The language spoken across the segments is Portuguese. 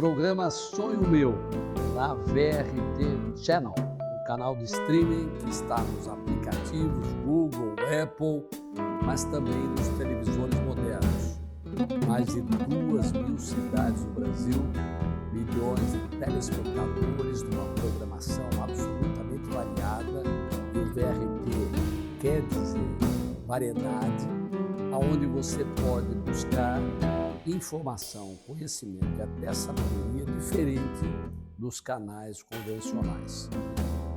Programa Sonho Meu, na VRT Channel, um canal de streaming que está nos aplicativos Google, Apple, mas também nos televisores modernos. Mais de 2.000 cidades do Brasil, milhões de telespectadores, numa programação absolutamente variada, e o VRT quer dizer variedade, aonde você pode buscar informação, conhecimento e até sabedoria diferente dos canais convencionais.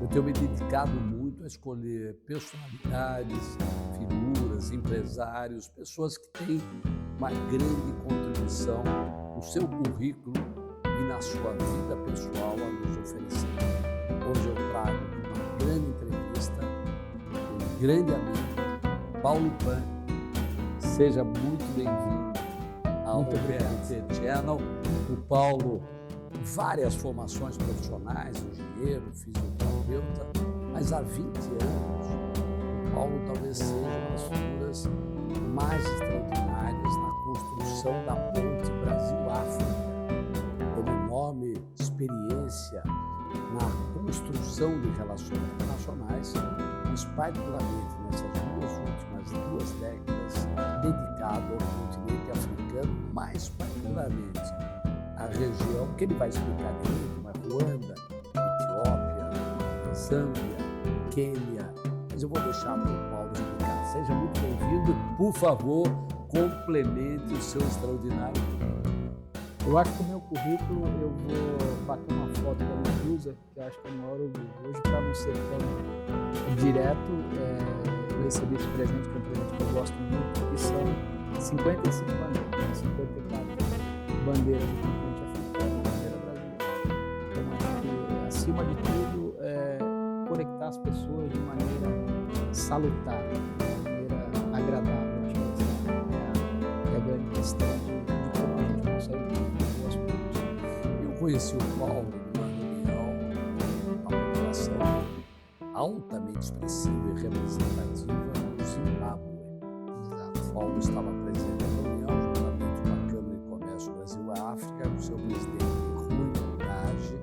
Eu tenho me dedicado muito a escolher personalidades, figuras, empresários, pessoas que têm uma grande contribuição no seu currículo e na sua vida pessoal a nos oferecer. Hoje eu trago uma grande entrevista com um grande amigo, Paulo Pan. Seja muito bem-vindo ao VRT Channel. O Paulo, várias formações profissionais, engenheiro, fisioterapeuta, mas há 20 anos, o Paulo talvez seja uma das figuras mais extraordinárias na construção da ponte Brasil-África, com enorme experiência na construção de relações internacionais, mas particularmente nessas últimas 2 décadas, dedicado ao continente africano, mais particularmente à região que ele vai explicar direito, mas Ruanda, Etiópia, Zâmbia, Quênia, mas eu vou deixar para o Paulo explicar. Seja muito bem-vindo, por favor, complemente o seu extraordinário currículo. Eu acho que o meu currículo, eu vou bater uma foto da minha blusa, que eu acho que é o maior orgulho. Hoje, para não ser tão direto, eu recebi esse presente, que é um presente que eu gosto muito, que são 55 bandeiras, 54 bandeiras do continente africano e bandeira brasileira. Então, acho que, acima de tudo, conectar as pessoas de maneira salutar, de maneira agradável. Acho que essa é a grande questão de como a gente consegue viver o nosso país. Eu conheci o Paulo numa reunião, uma população altamente expressiva e representativa do Zimbábue. O Paulo estava presente na reunião, juntamente com a Câmara de Comércio Brasil-África, o seu presidente Rui Nage,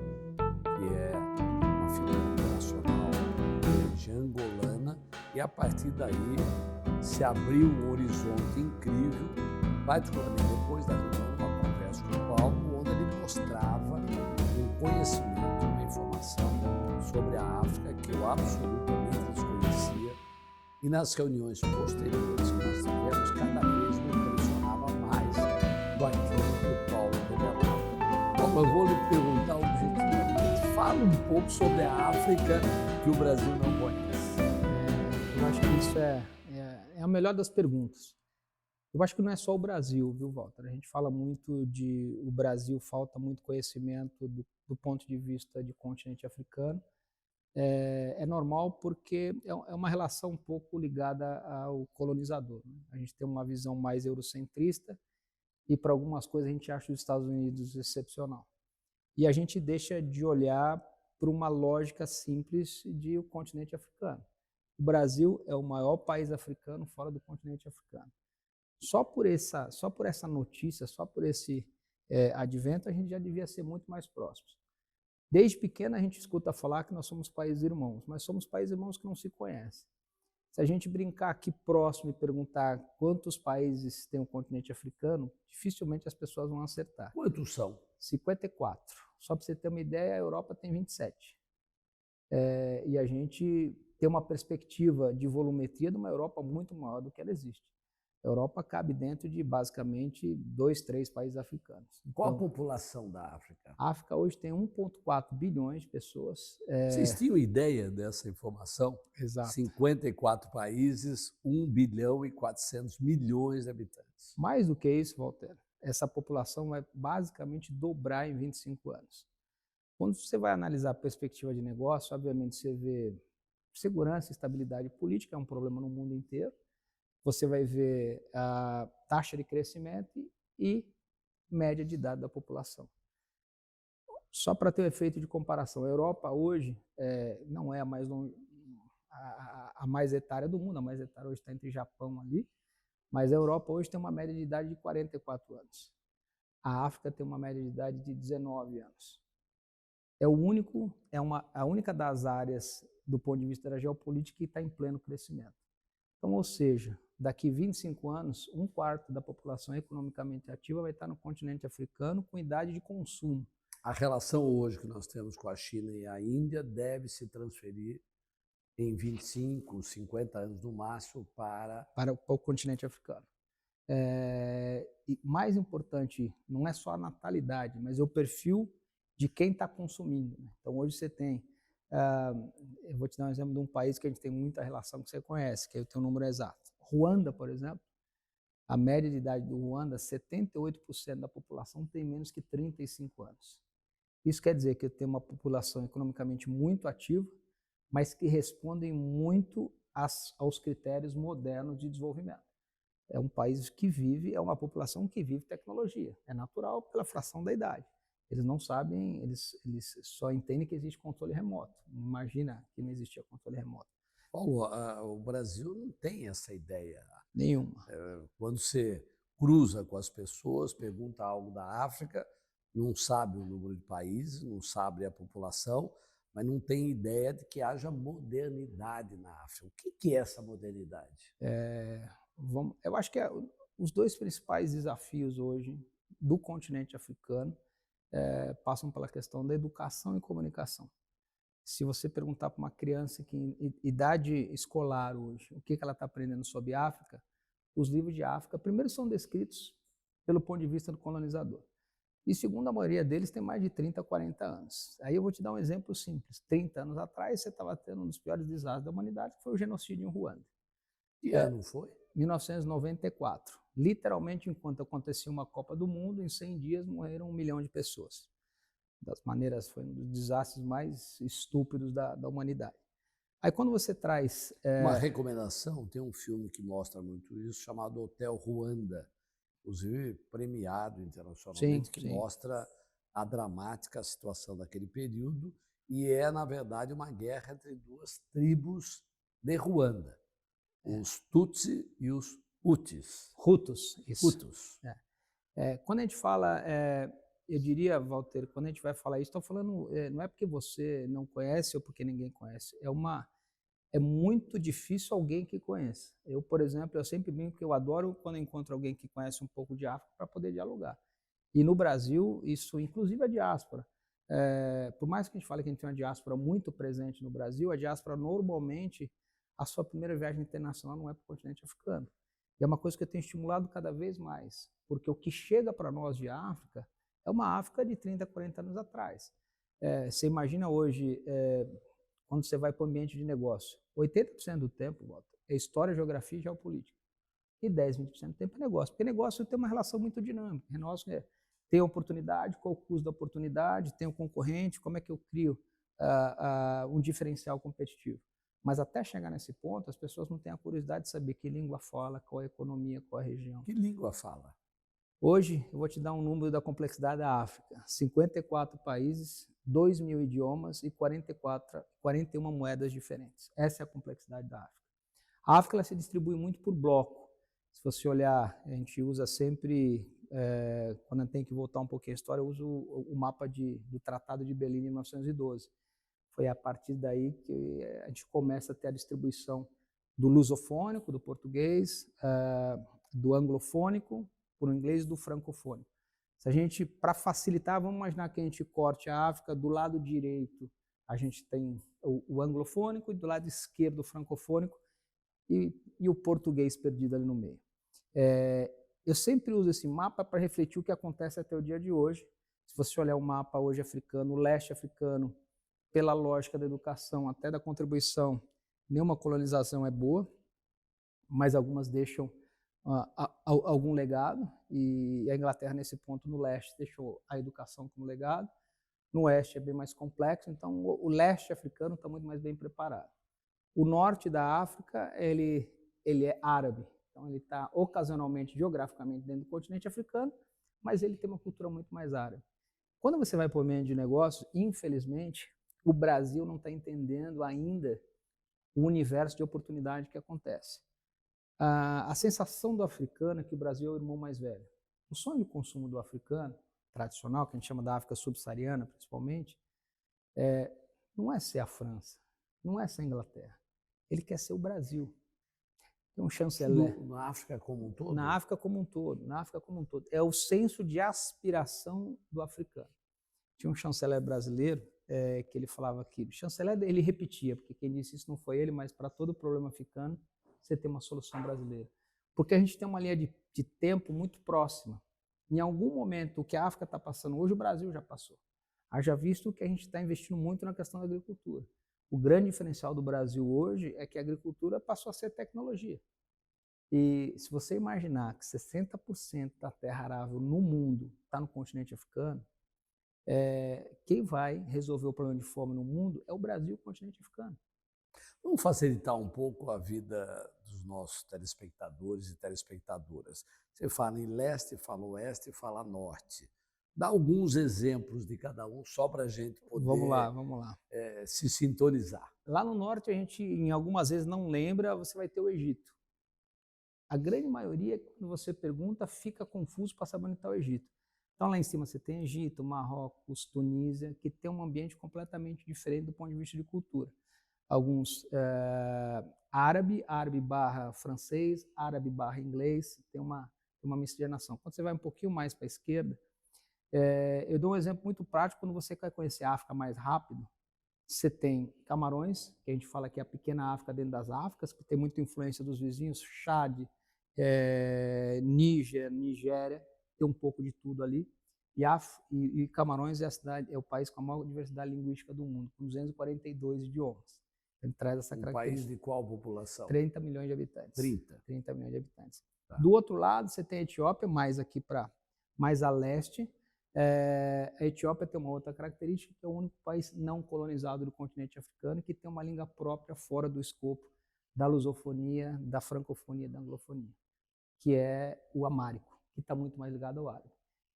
que é uma figura internacional de origem angolana, e a partir daí se abriu um horizonte incrível, particularmente depois da reunião, uma conversa com o Paulo, onde ele mostrava um conhecimento, uma informação sobre a África que eu absolutamente desconhecia, e nas reuniões posteriores que nós tivemos, cada vez me impressionava mais do aquilo que o Paulo revelava. Bom, eu vou lhe perguntar objetivamente, fala um pouco sobre a África que o Brasil não conhece. Eu acho que isso é a melhor das perguntas. Eu acho que não é só o Brasil, viu, Walter? A gente fala muito de o Brasil, falta muito conhecimento do ponto de vista de continente africano. É normal porque é uma relação um pouco ligada ao colonizador, né? A gente tem uma visão mais eurocentrista e para algumas coisas a gente acha os Estados Unidos excepcional. E a gente deixa de olhar para uma lógica simples de o continente africano. O Brasil é o maior país africano fora do continente africano. Só por essa notícia, só por esse advento, a gente já devia ser muito mais próximos. Desde pequeno a gente escuta falar que nós somos países irmãos, mas somos países irmãos que não se conhecem. Se a gente brincar aqui próximo e perguntar quantos países tem o continente africano, dificilmente as pessoas vão acertar. Quantos são? 54. Só para você ter uma ideia, a Europa tem 27. E a gente tem uma perspectiva de volumetria de uma Europa muito maior do que ela existe. A Europa cabe dentro de, basicamente, 2, 3 países africanos. Então, qual a população da África? A África hoje tem 1,4 bilhões de pessoas. Vocês tinham ideia dessa informação? Exato. 54 países, 1 bilhão e 400 milhões de habitantes. Mais do que isso, Walter, essa população vai basicamente dobrar em 25 anos. Quando você vai analisar a perspectiva de negócio, obviamente você vê segurança e estabilidade política, é um problema no mundo inteiro. Você vai ver a taxa de crescimento e média de idade da população. Só para ter um efeito de comparação, a Europa hoje não é a mais etária do mundo, a mais etária hoje está entre Japão ali, mas a Europa hoje tem uma média de idade de 44 anos. A África tem uma média de idade de 19 anos. A única das áreas, do ponto de vista da geopolítica, que está em pleno crescimento. Então, ou seja, daqui 25 anos, 1/4 da população economicamente ativa vai estar no continente africano com idade de consumo. A relação hoje que nós temos com a China e a Índia deve se transferir em 25, 50 anos no máximo para o continente africano. E mais importante, não é só a natalidade, mas é o perfil de quem está consumindo. Né? Então, hoje você tem, eu vou te dar um exemplo de um país que a gente tem muita relação, que você conhece, que eu tenho um número exato. Ruanda, por exemplo, a média de idade do Ruanda, 78% da população tem menos que 35 anos. Isso quer dizer que tem uma população economicamente muito ativa, mas que respondem muito aos critérios modernos de desenvolvimento. É um país que vive, é uma população que vive tecnologia. É natural pela fração da idade. Eles não sabem, eles só entendem que existe controle remoto. Imagina que não existia controle remoto. Paulo, o Brasil não tem essa ideia. Nenhuma. Quando você cruza com as pessoas, pergunta algo da África, não sabe o número de países, não sabe a população, mas não tem ideia de que haja modernidade na África. O que é essa modernidade? Eu acho que os dois principais desafios hoje do continente africano passam pela questão da educação e comunicação. Se você perguntar para uma criança que em idade escolar hoje, o que ela está aprendendo sobre África, os livros de África, primeiro, são descritos pelo ponto de vista do colonizador. E segundo, a maioria deles tem mais de 30, 40 anos. Aí eu vou te dar um exemplo simples. 30 anos atrás, você estava tendo um dos piores desastres da humanidade, que foi o genocídio em Ruanda. Que ano foi? 1994. Literalmente, enquanto acontecia uma Copa do Mundo, em 100 dias morreram 1 milhão de pessoas. Foi um dos desastres mais estúpidos da humanidade. Aí quando você traz... Uma recomendação, tem um filme que mostra muito isso, chamado Hotel Ruanda, inclusive premiado internacionalmente, que mostra a dramática situação daquele período, e na verdade, uma guerra entre duas tribos de Ruanda, os Tutsi e os Hutus. Hutus. Quando a gente fala, eu diria, Walter, quando a gente vai falar isso, estou falando, não é porque você não conhece ou porque ninguém conhece, é muito difícil alguém que conheça. Eu, por exemplo, eu sempre brinco que eu adoro quando eu encontro alguém que conhece um pouco de África para poder dialogar. E no Brasil, isso, inclusive a diáspora, por mais que a gente fale que a gente tem uma diáspora muito presente no Brasil, a diáspora normalmente, a sua primeira viagem internacional não é para o continente africano. E é uma coisa que eu tenho estimulado cada vez mais, porque o que chega para nós de África é uma África de 30, 40 anos atrás. Você imagina hoje, quando você vai para o ambiente de negócio, 80% do tempo, Walter, é história, geografia e geopolítica. E 10, 20% do tempo é negócio. Porque negócio tem uma relação muito dinâmica. Negócio tem a oportunidade, qual o custo da oportunidade, tem o concorrente, como é que eu crio um diferencial competitivo. Mas até chegar nesse ponto, as pessoas não têm a curiosidade de saber que língua fala, qual é a economia, qual é a região. Que língua fala? Hoje, eu vou te dar um número da complexidade da África. 54 países, 2.000 idiomas e 41 moedas diferentes. Essa é a complexidade da África. A África ela se distribui muito por bloco. Se você olhar, a gente usa sempre, quando tem que voltar um pouquinho a história, eu uso o mapa do Tratado de Berlim de 1912. Foi a partir daí que a gente começa a ter a distribuição do lusofônico, do português, do anglofônico, por inglês, do francofônico. Se a gente, para facilitar, vamos imaginar que a gente corte a África, do lado direito a gente tem o anglofônico e do lado esquerdo o francofônico e o português perdido ali no meio. Eu sempre uso esse mapa para refletir o que acontece até o dia de hoje. Se você olhar o mapa hoje africano, o leste africano, pela lógica da educação, até da contribuição, nenhuma colonização é boa, mas algumas deixam algum legado, e a Inglaterra, nesse ponto, no leste, deixou a educação como legado. No oeste é bem mais complexo, então o leste africano está muito mais bem preparado. O norte da África, ele é árabe, então ele está ocasionalmente, geograficamente, dentro do continente africano, mas ele tem uma cultura muito mais árabe. Quando você vai para o ambiente de negócio, infelizmente, o Brasil não está entendendo ainda o universo de oportunidade que acontece. A sensação do africano é que o Brasil é o irmão mais velho. O sonho de consumo do africano, tradicional, que a gente chama da África subsaariana principalmente, não é ser a França, não é ser a Inglaterra. Ele quer ser o Brasil. Tem um chanceler. Na África como um todo? Na África como um todo, na África como um todo. É o senso de aspiração do africano. Tinha um chanceler brasileiro que ele falava aquilo. O chanceler, ele repetia, porque quem disse isso não foi ele, mas para todo problema africano, você tem uma solução brasileira. Porque a gente tem uma linha de tempo muito próxima. Em algum momento, o que a África está passando hoje, o Brasil já passou. Haja visto que a gente está investindo muito na questão da agricultura. O grande diferencial do Brasil hoje é que a agricultura passou a ser tecnologia. E se você imaginar que 60% da terra arável no mundo está no continente africano, quem vai resolver o problema de fome no mundo é o Brasil e o continente africano. Vamos facilitar um pouco a vida dos nossos telespectadores e telespectadoras. Você fala em leste, fala oeste, fala norte. Dá alguns exemplos de cada um, só para a gente poder Vamos lá. Se sintonizar. Lá no norte, a gente, em algumas vezes, não lembra, você vai ter o Egito. A grande maioria, quando você pergunta, fica confuso para saber onde está o Egito. Então, lá em cima você tem Egito, Marrocos, Tunísia, que tem um ambiente completamente diferente do ponto de vista de cultura. Alguns árabe barra francês, árabe barra inglês, tem uma miscigenação. Quando você vai um pouquinho mais para a esquerda, eu dou um exemplo muito prático. Quando você quer conhecer a África mais rápido, você tem Camarões, que a gente fala que é a pequena África dentro das Áfricas, que tem muita influência dos vizinhos, Chad, Níger, Nigéria, tem um pouco de tudo ali. E Camarões é o país com a maior diversidade linguística do mundo, com 242 idiomas. Ele traz essa característica. Um país de qual população? 30 milhões de habitantes. 30 milhões de habitantes. Tá. Do outro lado, você tem a Etiópia, mais a leste. A Etiópia tem uma outra característica, que é o único país não colonizado do continente africano, que tem uma língua própria fora do escopo da lusofonia, da francofonia, da anglofonia, que é o amárico, que está muito mais ligado ao árabe.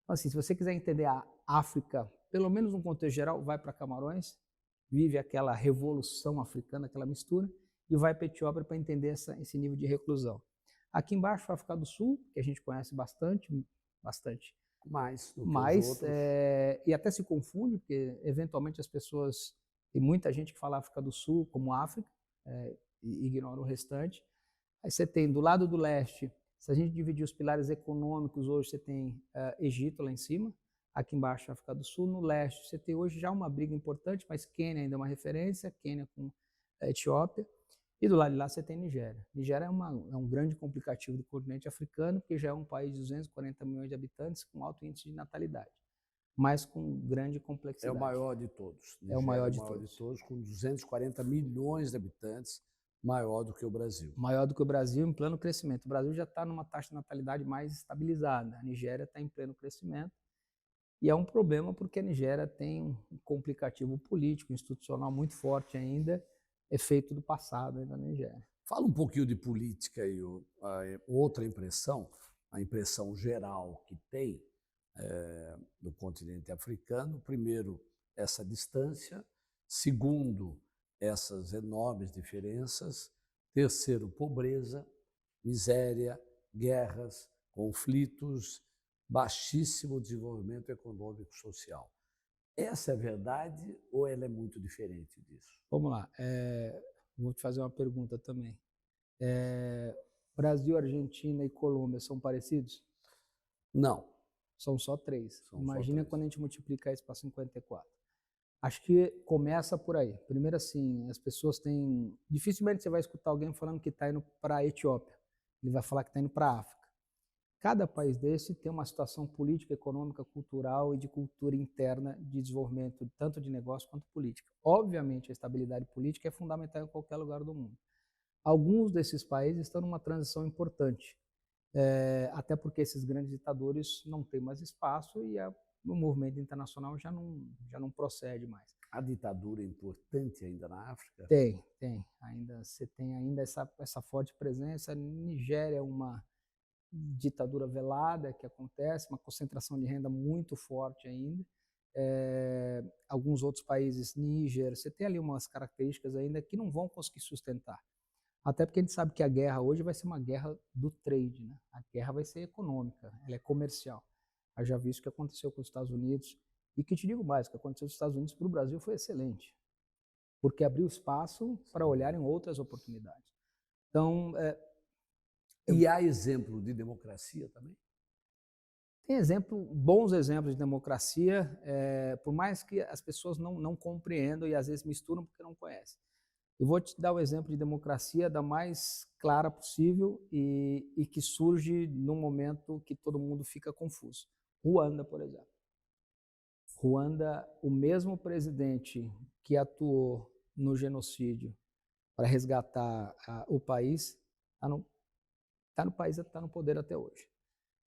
Então, assim, se você quiser entender a África, pelo menos no contexto geral, vai para Camarões, vive aquela revolução africana, aquela mistura, e vai para a Etiópia para entender esse nível de reclusão. Aqui embaixo, a África do Sul, que a gente conhece bastante, mais do que mas, os outros. e até se confunde, porque eventualmente as pessoas, tem muita gente que fala África do Sul como África, e ignora o restante. Aí você tem do lado do leste, se a gente dividir os pilares econômicos, hoje você tem Egito lá em cima, aqui embaixo África do Sul. No leste você tem hoje já uma briga importante, mas Quênia ainda é uma referência, Quênia com a Etiópia. E do lado de lá você tem Nigéria. Nigéria é um grande complicativo do continente africano, porque já é um país de 240 milhões de habitantes com alto índice de natalidade, mas com grande complexidade. É o maior de todos. Nigéria é o maior de todos, com 240 milhões de habitantes, maior do que o Brasil. Maior do que o Brasil em pleno crescimento. O Brasil já está numa taxa de natalidade mais estabilizada. A Nigéria está em pleno crescimento. E é um problema porque a Nigéria tem um complicativo político, institucional muito forte ainda, efeito do passado ainda na Nigéria. Fala um pouquinho de política e outra impressão, a impressão geral que tem do continente africano. Primeiro, essa distância. Segundo, essas enormes diferenças. Terceiro, pobreza, miséria, guerras, conflitos, baixíssimo desenvolvimento econômico e social. Essa é a verdade ou ela é muito diferente disso? Vamos lá, vou te fazer uma pergunta também. Brasil, Argentina e Colômbia são parecidos? Não. São só 3. Imagina só 3. Quando a gente multiplicar isso para 54. Acho que começa por aí. Primeiro, assim, as pessoas têm... Dificilmente você vai escutar alguém falando que está indo para a Etiópia. Ele vai falar que está indo para a África. Cada país desse tem uma situação política, econômica, cultural e de cultura interna de desenvolvimento, tanto de negócio quanto política. Obviamente, a estabilidade política é fundamental em qualquer lugar do mundo. Alguns desses países estão numa transição importante, até porque esses grandes ditadores não têm mais espaço e o movimento internacional já não procede mais. A ditadura é importante ainda na África? Tem. Você tem ainda essa forte presença. Nigéria é uma ditadura velada que acontece, uma concentração de renda muito forte ainda. Alguns outros países, Níger, você tem ali umas características ainda que não vão conseguir sustentar. Até porque a gente sabe que a guerra hoje vai ser uma guerra do trade, né? A guerra vai ser econômica, ela é comercial. Já visto o que aconteceu com os Estados Unidos, e que te digo mais, o que aconteceu nos Estados Unidos para o Brasil foi excelente, porque abriu espaço para olharem outras oportunidades. Então, E há exemplo de democracia também? tem bons exemplos de democracia, por mais que as pessoas não compreendam e às vezes misturam porque não conhecem. Eu vou te dar o exemplo de democracia da mais clara possível e que surge num momento que todo mundo fica confuso. Ruanda, por exemplo. Ruanda, o mesmo presidente que atuou no genocídio para resgatar o país, está no país, está no poder até hoje.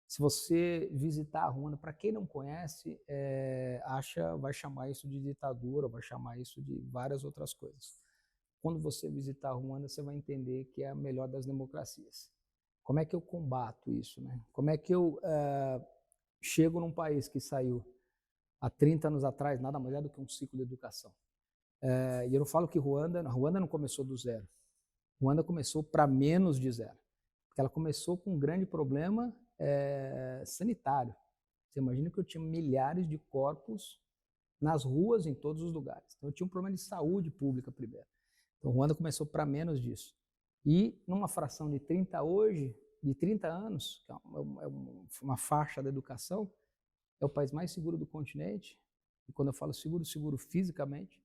Se você visitar a Ruanda, para quem não conhece, vai chamar isso de ditadura, vai chamar isso de várias outras coisas. Quando você visitar a Ruanda, você vai entender que é a melhor das democracias. Como é que eu combato isso, né? Como é que eu chego num país que saiu há 30 anos atrás, nada mais é do que um ciclo de educação. E eu não falo que Ruanda não começou do zero. Ruanda começou para menos de zero. Porque ela começou com um grande problema sanitário. Você imagina que eu tinha milhares de corpos nas ruas, em todos os lugares. Então eu tinha um problema de saúde pública primeiro. Então Ruanda começou para menos disso. E numa fração de 30 anos, que é uma faixa da educação, é o país mais seguro do continente. E quando eu falo seguro, seguro fisicamente,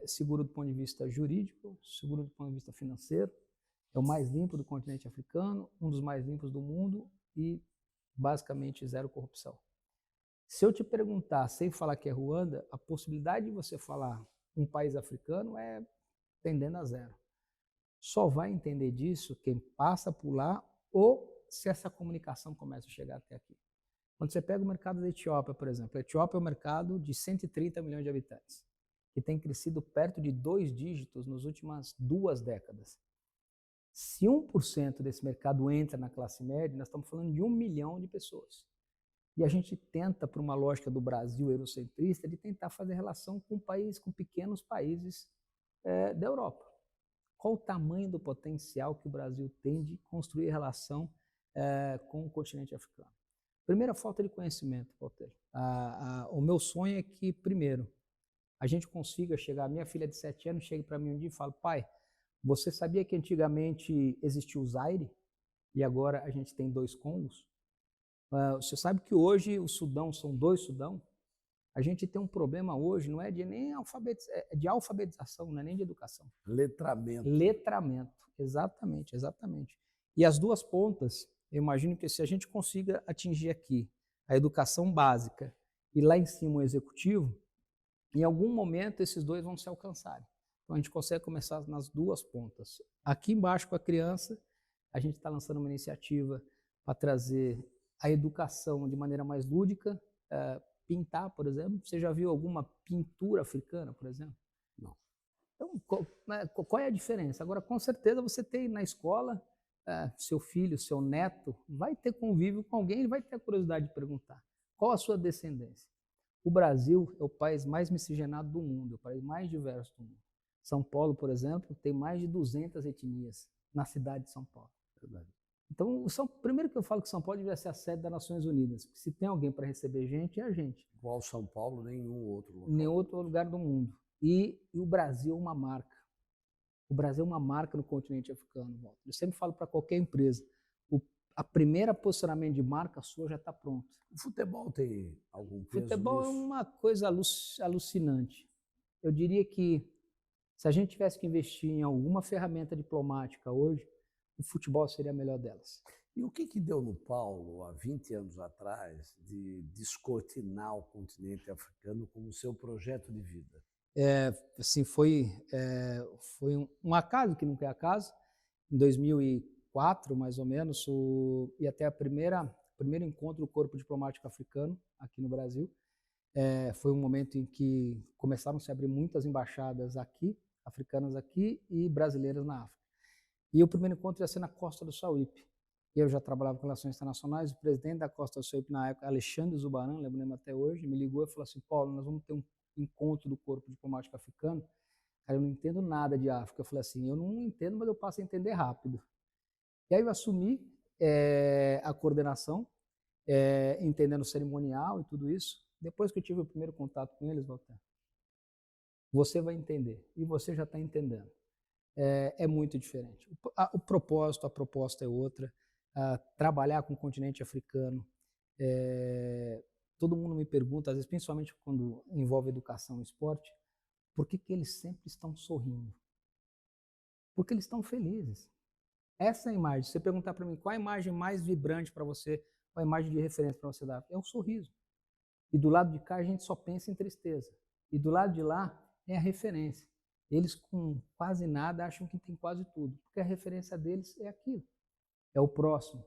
seguro do ponto de vista jurídico, seguro do ponto de vista financeiro, é o mais limpo do continente africano, um dos mais limpos do mundo e basicamente zero corrupção. Se eu te perguntar, sem falar que é Ruanda, a possibilidade de você falar um país africano é tendendo a zero. Só vai entender disso quem passa por lá ou se essa comunicação começa a chegar até aqui. Quando você pega o mercado da Etiópia, por exemplo, a Etiópia é um mercado de 130 milhões de habitantes, que tem crescido perto de 2 dígitos nas últimas 2 décadas. Se 1% desse mercado entra na classe média, nós estamos falando de 1 milhão de pessoas. E a gente tenta, por uma lógica do Brasil eurocentrista, de tentar fazer relação com pequenos países da Europa. Qual o tamanho do potencial que o Brasil tem de construir relação com o continente africano? Primeiro, a falta de conhecimento, Walter. O meu sonho é que, primeiro, a gente consiga chegar, minha filha de 7 anos chega para mim um dia e fala, pai, você sabia que antigamente existiu o Zaire e agora a gente tem 2 Congos? Você sabe que hoje o Sudão são 2 Sudão? A gente tem um problema hoje, não é de de alfabetização, não é nem de educação. Letramento. Letramento, exatamente. E as 2 pontas, eu imagino que se a gente consiga atingir aqui a educação básica e lá em cima o executivo, em algum momento esses 2 vão se alcançarem. Então a gente consegue começar nas 2 pontas. Aqui embaixo com a criança, a gente está lançando uma iniciativa para trazer a educação de maneira mais lúdica, pintar, por exemplo. Você já viu alguma pintura africana, por exemplo? Não. Então, qual é a diferença? Agora, com certeza, você tem na escola, seu filho, seu neto, vai ter convívio com alguém, ele vai ter a curiosidade de perguntar. Qual a sua descendência? O Brasil é o país mais miscigenado do mundo, é o país mais diverso do mundo. São Paulo, por exemplo, tem mais de 200 etnias na cidade de São Paulo. Verdade. Então, primeiro que eu falo que São Paulo devia ser a sede das Nações Unidas. Se tem alguém para receber gente, é a gente. Igual São Paulo, nenhum outro lugar. Nenhum outro lugar do mundo. E o Brasil é uma marca. O Brasil é uma marca no continente africano, Walter. Eu sempre falo para qualquer empresa, a primeira posicionamento de marca sua já está pronto. O futebol tem algum peso Futebol nisso? é uma coisa alucinante. Eu diria que se a gente tivesse que investir em alguma ferramenta diplomática hoje, o futebol seria a melhor delas. E o que deu no Paulo, há 20 anos atrás, de descortinar o continente africano como seu projeto de vida? Assim, foi um acaso, que nunca é acaso. Em 2004, mais ou menos, e até o primeiro encontro do Corpo Diplomático Africano aqui no Brasil. Foi um momento em que começaram a se abrir muitas embaixadas aqui, africanas aqui e brasileiras na África. E o primeiro encontro ia ser na Costa do Sauípe. Eu já trabalhava com relações internacionais, o presidente da Costa do Sauípe na época, Alexandre Zubaran, lembro até hoje, me ligou e falou assim, Paulo, nós vamos ter um encontro do Corpo Diplomático Africano, Cara, eu não entendo nada de África. Eu falei assim, eu não entendo, mas eu passo a entender rápido. E aí eu assumi a coordenação, entendendo o cerimonial e tudo isso. Depois que eu tive o primeiro contato com eles, Walter, você vai entender, e você já está entendendo. É muito diferente. O propósito, a proposta é outra. Trabalhar com o continente africano. Todo mundo me pergunta, às vezes, principalmente quando envolve educação e esporte, por que eles sempre estão sorrindo? Porque eles estão felizes. Essa é a imagem. Se você perguntar para mim qual a imagem mais vibrante para você, qual a imagem de referência para você dar, é o sorriso. E do lado de cá a gente só pensa em tristeza. E do lado de lá é a referência. Eles com quase nada acham que tem quase tudo, porque a referência deles é aquilo, é o próximo.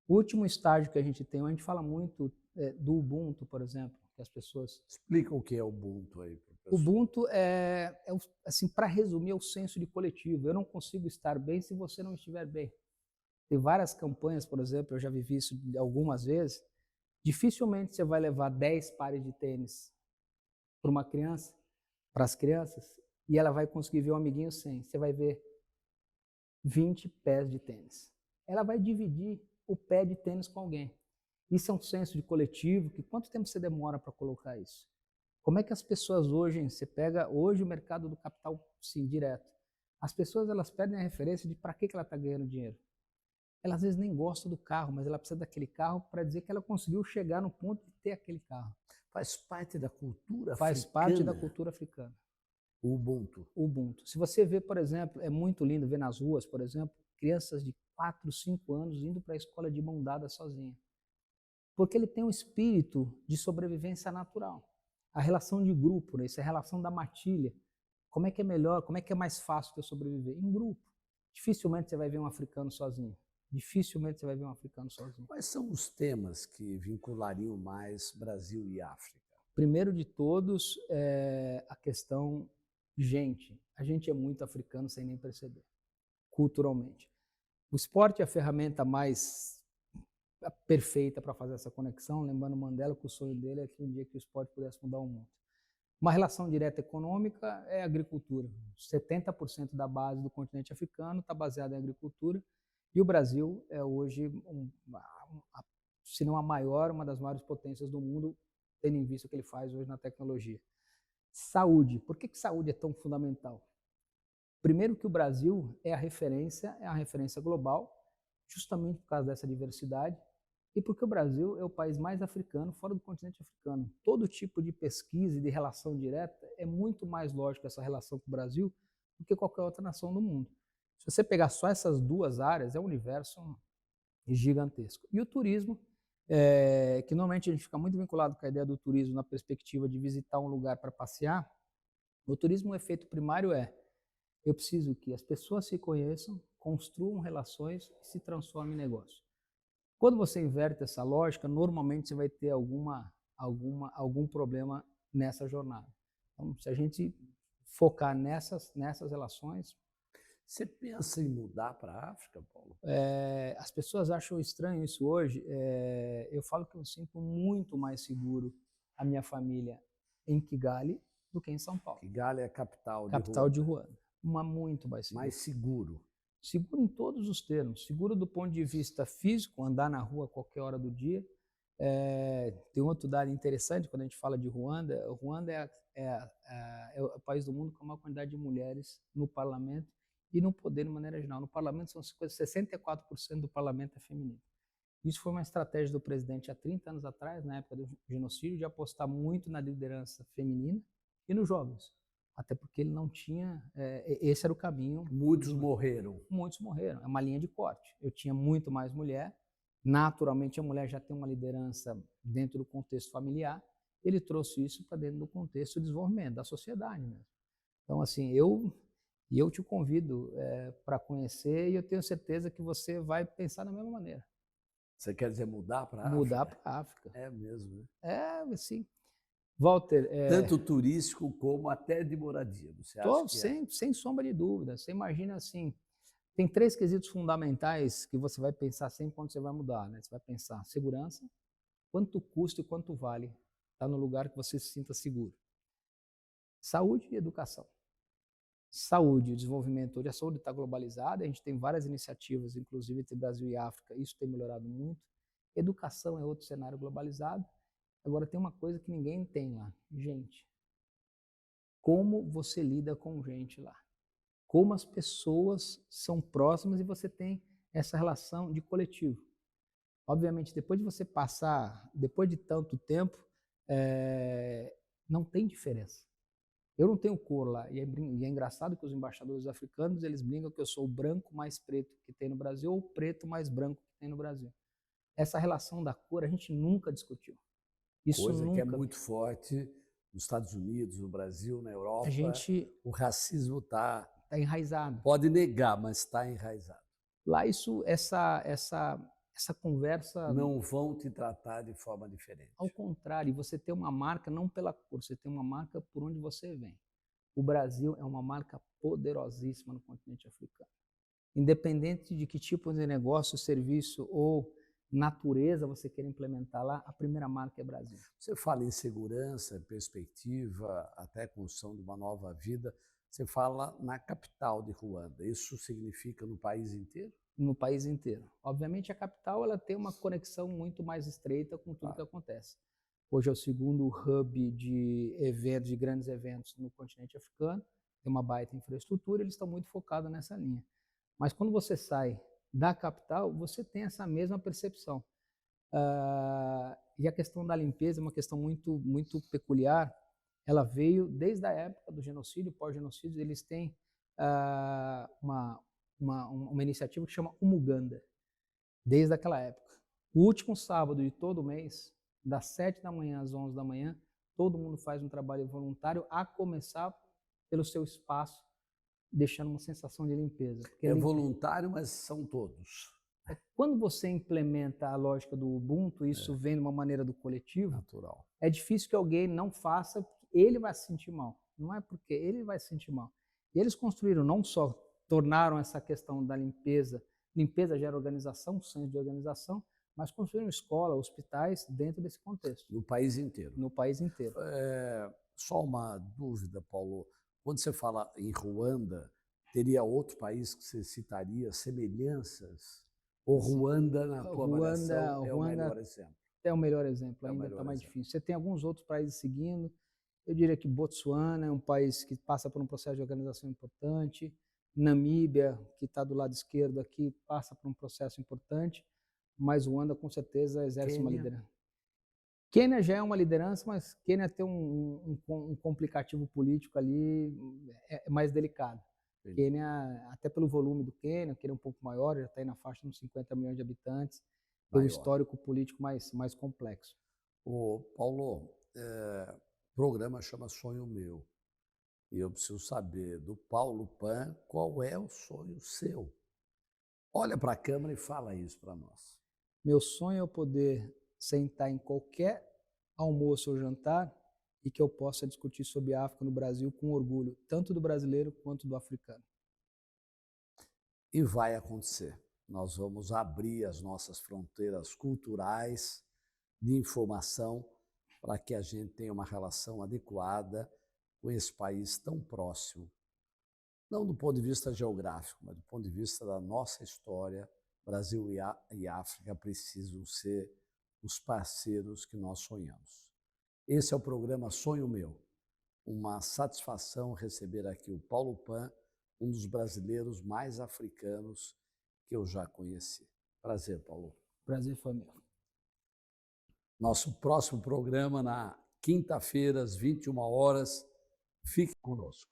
O último estágio que a gente tem, a gente fala muito do Ubuntu, por exemplo, que as pessoas... Explica o que é Ubuntu aí para o pessoal. Ubuntu assim, para resumir, é o senso de coletivo. Eu não consigo estar bem se você não estiver bem. Tem várias campanhas, por exemplo, eu já vivi isso algumas vezes. Dificilmente você vai levar 10 pares de tênis para uma criança, para as crianças, e ela vai conseguir ver um amiguinho sem. Você vai ver 20 pés de tênis. Ela vai dividir o pé de tênis com alguém. Isso é um senso de coletivo, que quanto tempo você demora para colocar isso? Como é que as pessoas hoje, você pega hoje o mercado do capital, sim, direto. As pessoas, elas perdem a referência de para que ela está ganhando dinheiro. Ela às vezes nem gosta do carro, mas ela precisa daquele carro para dizer que ela conseguiu chegar no ponto de ter aquele carro. Faz parte da cultura africana. Faz parte da cultura africana. O Ubuntu. Ubuntu. Se você vê, por exemplo, é muito lindo ver nas ruas, por exemplo, crianças de 4, 5 anos indo para a escola de mão dada sozinha. Porque ele tem um espírito de sobrevivência natural. A relação de grupo, né? Isso é a relação da matilha. Como é que é melhor, como é que é mais fácil de eu sobreviver? Em grupo. Dificilmente você vai ver um africano sozinho. Dificilmente você vai ver um africano sozinho. Quais são os temas que vinculariam mais Brasil e África? Primeiro de todos, a questão gente. A gente é muito africano sem nem perceber, culturalmente. O esporte é a ferramenta mais perfeita para fazer essa conexão, lembrando Mandela que o sonho dele é que um dia que o esporte pudesse mudar o mundo. Uma relação direta econômica é a agricultura. 70% da base do continente africano está baseada em agricultura, e o Brasil é hoje, se não a maior, uma das maiores potências do mundo, tendo em vista o que ele faz hoje na tecnologia. Saúde. Por que saúde é tão fundamental? Primeiro que o Brasil é a referência global, justamente por causa dessa diversidade, e porque o Brasil é o país mais africano fora do continente africano. Todo tipo de pesquisa e de relação direta é muito mais lógico essa relação com o Brasil do que qualquer outra nação do mundo. Se você pegar só essas duas áreas, é um universo gigantesco. E o turismo, que normalmente a gente fica muito vinculado com a ideia do turismo na perspectiva de visitar um lugar para passear, o turismo, o efeito primário eu preciso que as pessoas se conheçam, construam relações e se transformem em negócio. Quando você inverte essa lógica, normalmente você vai ter algum problema nessa jornada. Então, se a gente focar nessas relações... Você pensa em mudar para a África, Paulo? As pessoas acham estranho isso hoje. Eu falo que eu sinto muito mais seguro a minha família em Kigali do que em São Paulo. Kigali é a capital de Ruanda. Muito mais seguro. Mais seguro. Seguro em todos os termos. Seguro do ponto de vista físico, andar na rua a qualquer hora do dia. Tem outro dado interessante quando a gente fala de Ruanda. Ruanda é o país do mundo com a maior quantidade de mulheres no parlamento e no poder de maneira geral. No parlamento são 64% do parlamento é feminino. Isso foi uma estratégia do presidente há 30 anos atrás, na época do genocídio, de apostar muito na liderança feminina e nos jovens. Até porque ele não tinha... esse era o caminho. Muitos morreram. Muitos morreram. É uma linha de corte. Eu tinha muito mais mulher. Naturalmente, a mulher já tem uma liderança dentro do contexto familiar. Ele trouxe isso para dentro do contexto de desenvolvimento, da sociedade mesmo. Então, assim, eu te convido para conhecer e eu tenho certeza que você vai pensar da mesma maneira. Você quer dizer mudar para a África? Mudar para a África. É mesmo, né? Sim. Walter... Tanto turístico como até de moradia. Você acha que sem sombra de dúvida. Você imagina assim, tem 3 quesitos fundamentais que você vai pensar sempre quando você vai mudar, né? Você vai pensar segurança, quanto custa e quanto vale estar no lugar que você se sinta seguro. Saúde e educação. Saúde e desenvolvimento. Hoje a saúde está globalizada, a gente tem várias iniciativas, inclusive entre Brasil e África, isso tem melhorado muito. Educação é outro cenário globalizado. Agora tem uma coisa que ninguém tem lá, gente. Como você lida com gente lá? Como as pessoas são próximas e você tem essa relação de coletivo. Obviamente, depois de você passar, depois de tanto tempo, não tem diferença. Eu não tenho cor lá, e é engraçado que os embaixadores africanos, eles brincam que eu sou o branco mais preto que tem no Brasil ou o preto mais branco que tem no Brasil. Essa relação da cor a gente nunca discutiu. Isso Coisa nunca. que é muito forte nos Estados Unidos, no Brasil, na Europa. A gente o racismo está enraizado. Pode negar, mas está enraizado. Lá essa conversa... Não vão te tratar de forma diferente. Ao contrário, você tem uma marca não pela cor, você tem uma marca por onde você vem. O Brasil é uma marca poderosíssima no continente africano. Independente de que tipo de negócio, serviço ou natureza você queira implementar lá, a primeira marca é Brasil. Você fala em segurança, perspectiva, até construção de uma nova vida. Você fala na capital de Ruanda. Isso significa no país inteiro? No país inteiro. Obviamente, a capital ela tem uma conexão muito mais estreita com tudo que acontece. Hoje é o segundo hub de eventos, de grandes eventos no continente africano. Tem uma baita infraestrutura, eles estão muito focados nessa linha. Mas quando você sai da capital, você tem essa mesma percepção. E a questão da limpeza é uma questão muito peculiar. Ela veio desde a época do genocídio, pós-genocídio, eles têm uma iniciativa que chama Umuganda, desde aquela época. O último sábado de todo mês, das 7 da manhã às 11 da manhã, todo mundo faz um trabalho voluntário, a começar pelo seu espaço, deixando uma sensação de limpeza. É voluntário, mas são todos. Quando você implementa a lógica do Ubuntu, isso vem de uma maneira do coletivo, natural. É difícil que alguém não faça, ele vai se sentir mal. Não é porque ele vai se sentir mal. E eles construíram, não só tornaram essa questão da limpeza gera organização, senso de organização, mas construíram escola, hospitais dentro desse contexto. No país inteiro. No país inteiro. Só uma dúvida, Paulo. Quando você fala em Ruanda, teria outro país que você citaria semelhanças? Ou Ruanda, na tua avaliação, é o melhor exemplo? É o melhor exemplo, ainda está mais difícil. Você tem alguns outros países seguindo. Eu diria que Botsuana é um país que passa por um processo de organização importante. Namíbia, que está do lado esquerdo aqui, passa por um processo importante. Mas Ruanda, com certeza, exerce uma liderança. Quênia já é uma liderança, mas Quênia tem um complicativo político ali, é mais delicado. Quênia, até pelo volume do Quênia é um pouco maior, já está aí na faixa de 50 milhões de habitantes, tem um histórico político mais complexo. Paulo, o programa chama Sonho Meu, e eu preciso saber do Paulo Pan qual é o sonho seu. Olha para a câmera e fala isso para nós. Meu sonho é eu poder sentar em qualquer almoço ou jantar e que eu possa discutir sobre a África no Brasil com orgulho, tanto do brasileiro quanto do africano. E vai acontecer. Nós vamos abrir as nossas fronteiras culturais de informação para que a gente tenha uma relação adequada com esse país tão próximo. Não do ponto de vista geográfico, mas do ponto de vista da nossa história. Brasil e África precisam ser os parceiros que nós sonhamos. Esse é o programa Sonho Meu. Uma satisfação receber aqui o Paulo Pan, um dos brasileiros mais africanos que eu já conheci. Prazer, Paulo. Prazer foi meu. Nosso próximo programa na quinta-feira, às 21 horas. Fique conosco.